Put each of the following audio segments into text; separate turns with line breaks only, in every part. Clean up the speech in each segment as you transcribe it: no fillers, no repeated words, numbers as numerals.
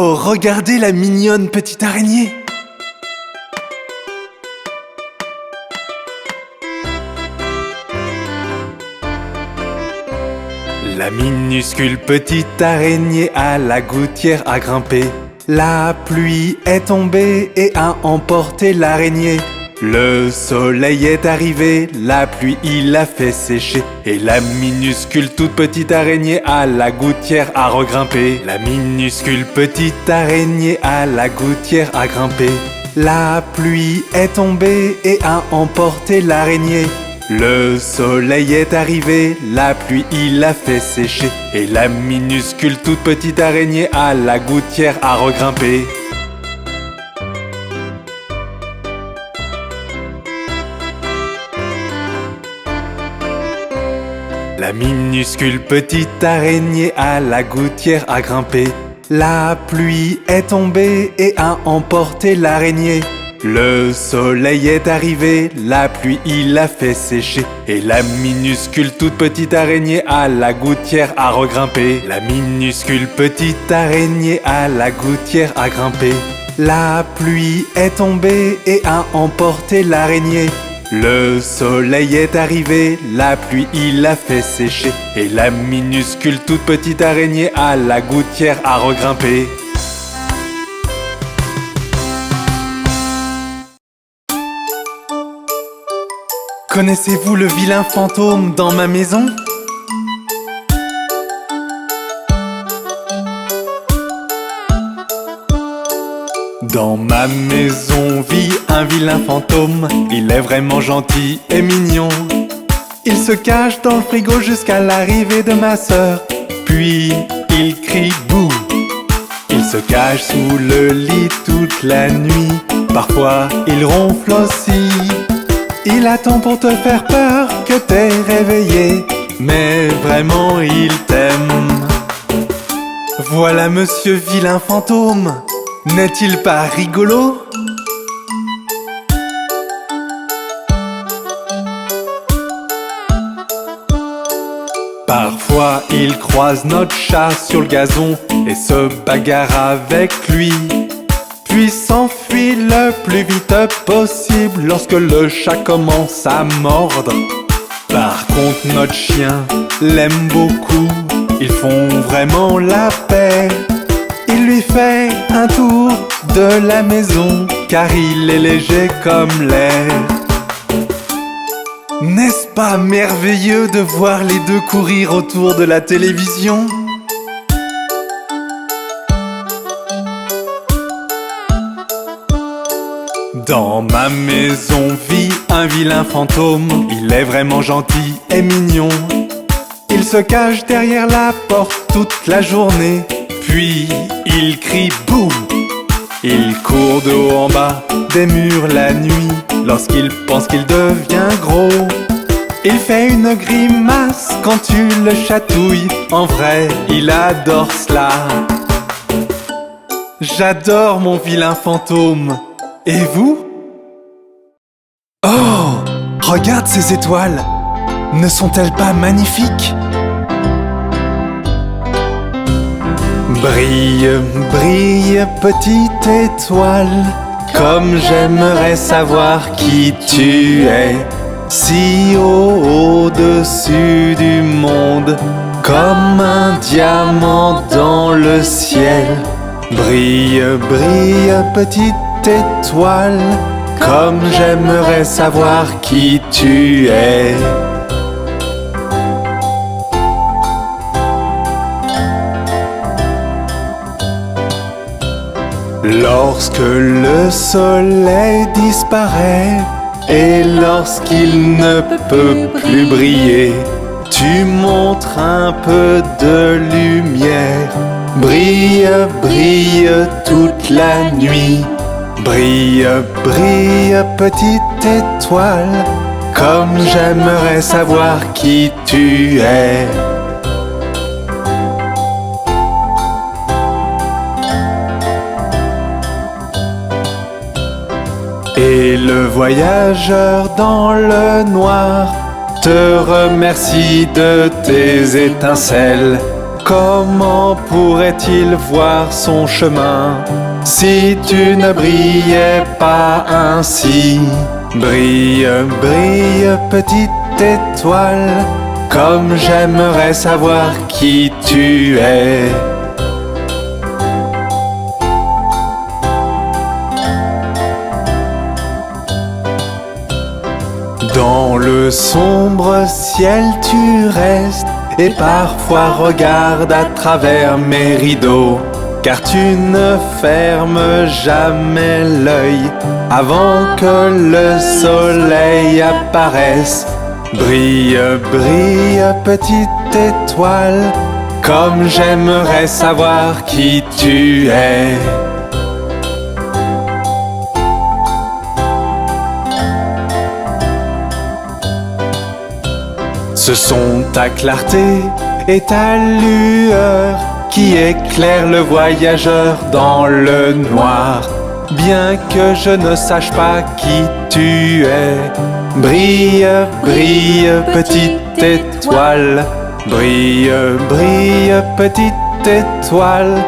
Oh, regardez la mignonne petite araignée! La minuscule petite araignée à la gouttière a grimpé. La pluie est tombée et a emporté l'araignée. Le soleil est arrivé, la pluie il l'a fait sécher. Et la minuscule toute petite araignée à la gouttière a regrimpé. La minuscule petite araignée à la gouttière a grimpé. La pluie est tombée et a emporté l'araignée. Le soleil est arrivé, la pluie il l'a fait sécher. Et la minuscule toute petite araignée à la gouttière a regrimpé. La minuscule petite araignée à la gouttière a grimpé. La pluie est tombée et a emporté l'araignée. Le soleil est arrivé, la pluie il l'a fait sécher. Et la minuscule toute petite araignée à la gouttière a regrimpé. La minuscule petite araignée à la gouttière a grimpé. La pluie est tombée et a emporté l'araignée. Le soleil est arrivé, la pluie il l'a fait sécher. Et la minuscule toute petite araignée à la gouttière a regrimpé. Connaissez-vous le vilain fantôme dans ma maison? Dans ma maison vit un vilain fantôme. Il est vraiment gentil et mignon. Il se cache dans le frigo jusqu'à l'arrivée de ma sœur. Puis il crie bouh. Il se cache sous le lit toute la nuit. Parfois il ronfle aussi. Il attend pour te faire peur que t'es réveillé. Mais vraiment il t'aime. Voilà monsieur vilain fantôme. N'est-il pas rigolo? Parfois il croise notre chat sur le gazon et se bagarre avec lui. Puis s'enfuit le plus vite possible lorsque le chat commence à mordre. Par contre notre chien l'aime beaucoup. Ils font vraiment la paix. Il lui fait un tour de la maison car il est léger comme l'air. N'est-ce pas merveilleux de voir les deux courir autour de la télévision? Dans ma maison vit un vilain fantôme. Il est vraiment gentil et mignon. Il se cache derrière la porte toute la journée. Puis il crie boum. Il court de haut en bas des murs la nuit lorsqu'il pense qu'il devient gros. Il fait une grimace quand tu le chatouilles. En vrai, il adore cela. J'adore mon vilain fantôme. Et vous? Oh! Regarde ces étoiles! Ne sont-elles pas magnifiques? Brille, brille, petite étoile, comme j'aimerais savoir qui tu es. Si haut au-dessus du monde, comme un diamant dans le ciel. Brille, brille, petite étoile, comme j'aimerais savoir qui tu es. Lorsque le soleil disparaît et lorsqu'il ne peut plus briller, tu montres un peu de lumière. Brille, brille toute la nuit. Brille, brille, petite étoile, comme j'aimerais savoir qui tu es. Et le voyageur dans le noir te remercie de tes étincelles. comment pourrait-il voir son chemin si tu ne brillais pas ainsi? Brille, brille, petite étoile, comme j'aimerais savoir qui tu es. Dans le sombre ciel tu restes et parfois regardes à travers mes rideaux, car tu ne fermes jamais l'œil avant que le soleil apparaisse. Brille, brille, petite étoile, comme j'aimerais savoir qui tu es. Ce sont ta clarté et ta lueur qui éclairent le voyageur dans le noir. Bien que je ne sache pas qui tu es, brille, brille, petite étoile. Brille, brille, petite étoile,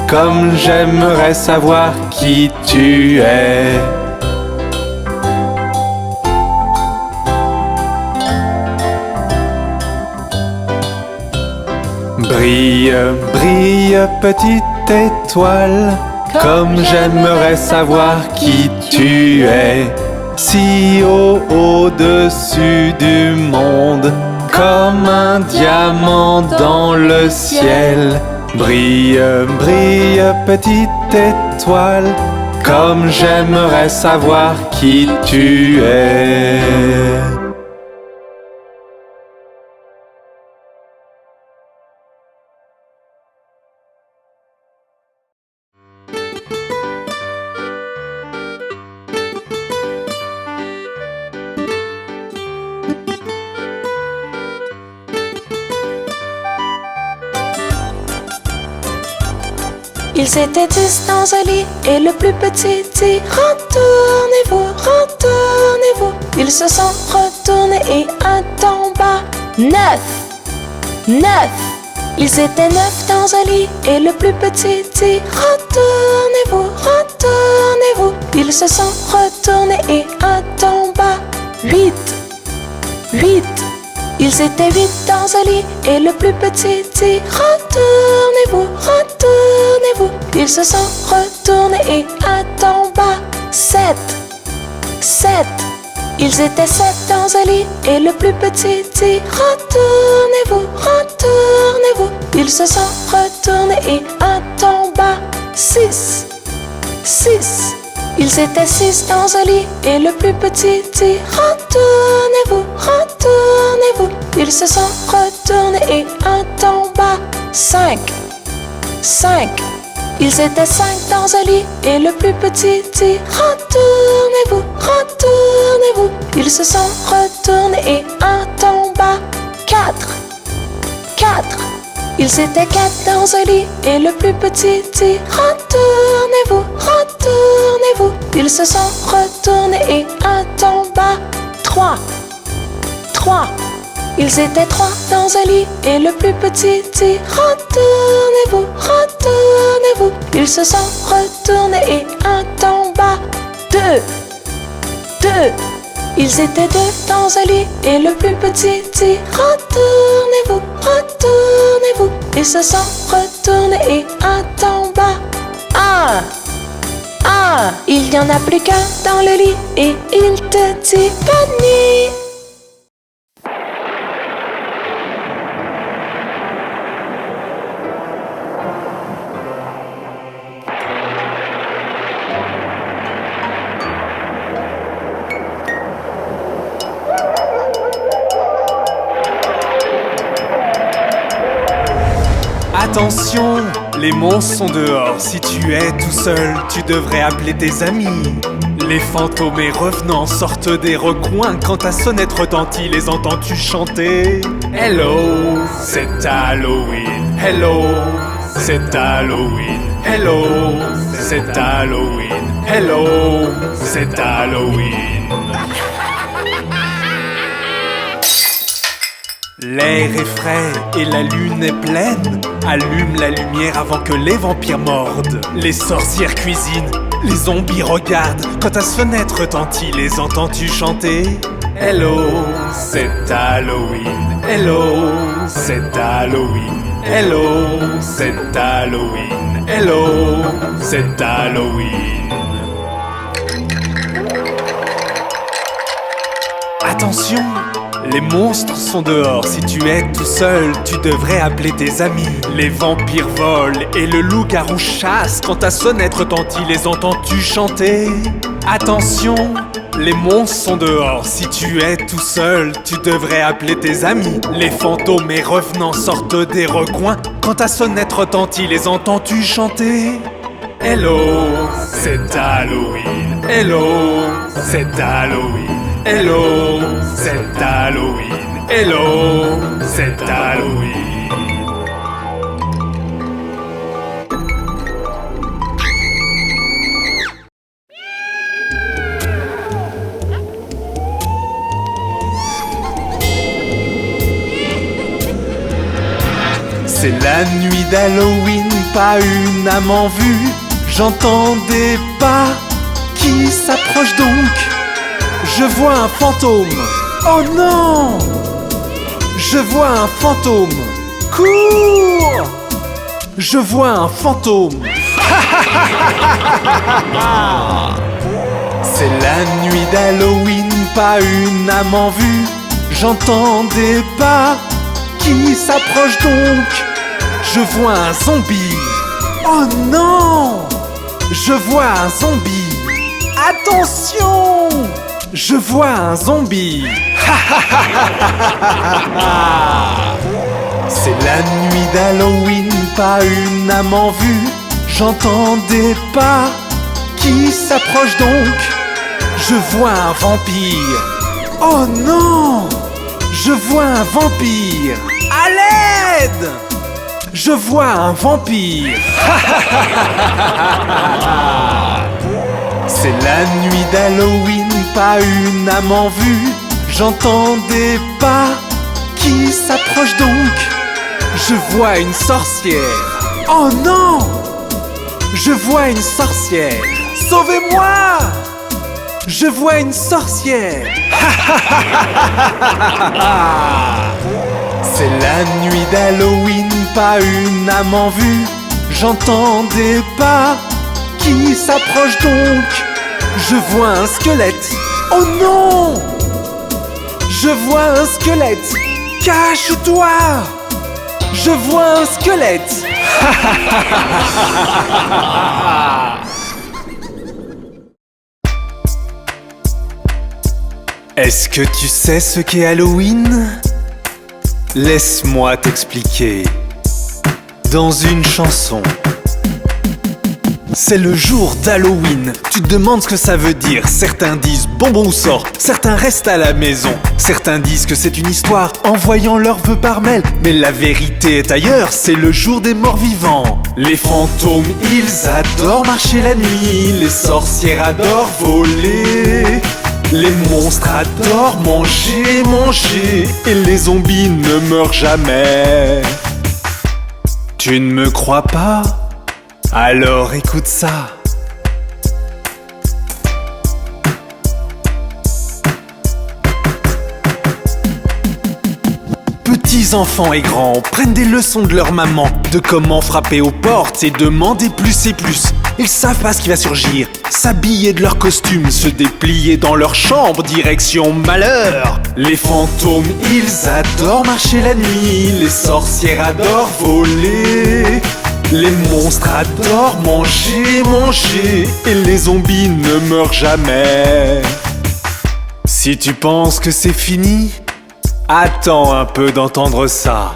comme j'aimerais savoir qui tu es. Brille, brille, petite étoile, comme j'aimerais savoir qui tu es. Si haut au-dessus du monde, comme un diamant dans le ciel. Brille, brille, petite étoile, comme j'aimerais savoir qui tu es.
Ils étaient 10 dans un lit et le plus petit dit retournez-vous, retournez-vous. Ils se sont retournés et un tomba. 9, 9. Ils étaient 9 dans un lit et le plus petit dit retournez-vous, retournez-vous. Ils se sont retournés et un tomba. 8, 8. Ils étaient 8 dans un lit et le plus petit dit retournez-vous, retournez-vous. Ils se sont retournés et un tomba. 7, 7. Ils étaient 7 dans un lit et le plus petit dit retournez-vous, retournez-vous. Ils se sont retournés et un tomba. 6, 6. Ils étaient 6 dans un lit et le plus petit dit retournez-vous, retournez-vous. Ils se sont retournés et un tomba. 5, 5. Ils étaient 5 dans un lit et le plus petit dit retournez-vous, retournez-vous. Ils se sont retournés et un tomba. 4, 4. Ils étaient 4 dans un lit et le plus petit dit retournez-vous, retournez-vous. Ils se sont retournés et un tomba. 3, 3. Ils étaient 3 dans un lit et le plus petit dit retournez-vous, retournez-vous. Ils se sont retournés et un tomba. 2, 2. Ils étaient 2 dans un lit et le plus petit dit retournez-vous, retournez-vous. Ils se sont retournés et un tomba. 1, 1. Il n'y en a plus qu'un dans le lit et il te dit bonne nuit.
Attention, les monstres sont dehors. Si tu es tout seul, tu devrais appeler tes amis. Les fantômes et revenants sortent des recoins. Quand ta sonnette retentit, les entends-tu chanter? Hello, c'est Halloween. Hello, c'est Halloween. Hello, c'est Halloween. Hello, c'est Halloween. L'air est frais et la lune est pleine. Allume la lumière avant que les vampires mordent. Les sorcières cuisinent, les zombies regardent. Quand ta fenêtre retentit, les entends-tu chanter? Hello, c'est Halloween. Hello, c'est Halloween. Hello, c'est Halloween. Hello, c'est Halloween. Attention, les monstres sont dehors. Si tu es tout seul, tu devrais appeler tes amis. Les vampires volent et le loup-garou chasse. Quand ta sonnette retentit, les entends-tu chanter? Attention, les monstres sont dehors. Si tu es tout seul, tu devrais appeler tes amis. Les fantômes et revenants sortent des recoins. Quand ta sonnette retentit, les entends-tu chanter? Hello, c'est Halloween. Hello, c'est Halloween. Hello, c'est Halloween. Hello, c'est Halloween. C'est la nuit d'Halloween, pas une âme en vue. J'entends des pas qui s'approchent donc. Je vois un fantôme. Oh non! Je vois un fantôme. Cours! Je vois un fantôme. C'est la nuit d'Halloween, pas une âme en vue. J'entends des pas qui s'approchent donc. Je vois un zombie. Oh non! Je vois un zombie. Attention! Je vois un zombie. C'est la nuit d'Halloween, pas une âme en vue. J'entends des pas qui s'approchent donc. Je vois un vampire. Oh non! Je vois un vampire. À l'aide! Je vois un vampire. C'est la nuit d'Halloween, pas une âme en vue. J'entends des pas qui s'approchent donc. Je vois une sorcière. Oh non! Je vois une sorcière. Sauvez-moi! Je vois une sorcière. C'est la nuit d'Halloween, pas une âme en vue. J'entends des pas qui s'approchent donc. Je vois un squelette. Oh non! Je vois un squelette. Cache-toi! Je vois un squelette. Est-ce que tu sais ce qu'est Halloween? Laisse-moi t'expliquer. Dans une chanson. C'est le jour d'Halloween. Tu te demandes ce que ça veut dire. Certains disent bonbon ou sort, certains restent à la maison. Certains disent que c'est une histoire envoyant leurs vœux par mail. Mais la vérité est ailleurs, c'est le jour des morts vivants. Les fantômes, ils adorent marcher la nuit. Les sorcières adorent voler. Les monstres adorent manger, manger. Et les zombies ne meurent jamais. Tu ne me crois pas? Alors écoute ça. Petits enfants et grands prennent des leçons de leur maman, de comment frapper aux portes et demander plus et plus. Ils savent pas ce qui va surgir, s'habiller de leur costume, se déplier dans leur chambre, direction malheur. Les fantômes, ils adorent marcher la nuit, les sorcières adorent voler. Les monstres adorent manger, manger. Et les zombies ne meurent jamais. Si tu penses que c'est fini, attends un peu d'entendre ça.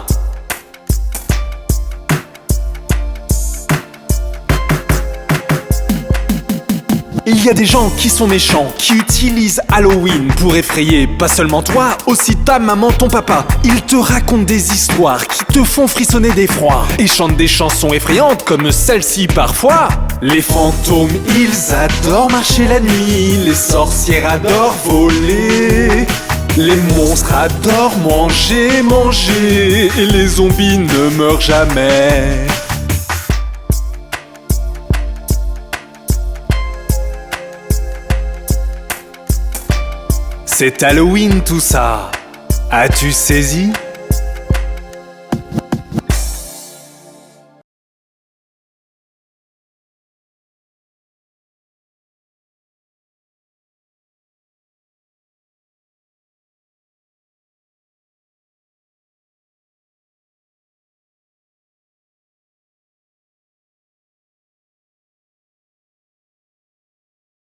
Il y a des gens qui sont méchants, qui utilisent Halloween pour effrayer pas seulement toi, aussi ta maman, ton papa. Ils te racontent des histoires qui te font frissonner d'effroi et chantent des chansons effrayantes comme celle-ci parfois. Les fantômes, ils adorent marcher la nuit, les sorcières adorent voler. Les monstres adorent manger, manger, et les zombies ne meurent jamais. C'est Halloween tout ça, as-tu saisi ?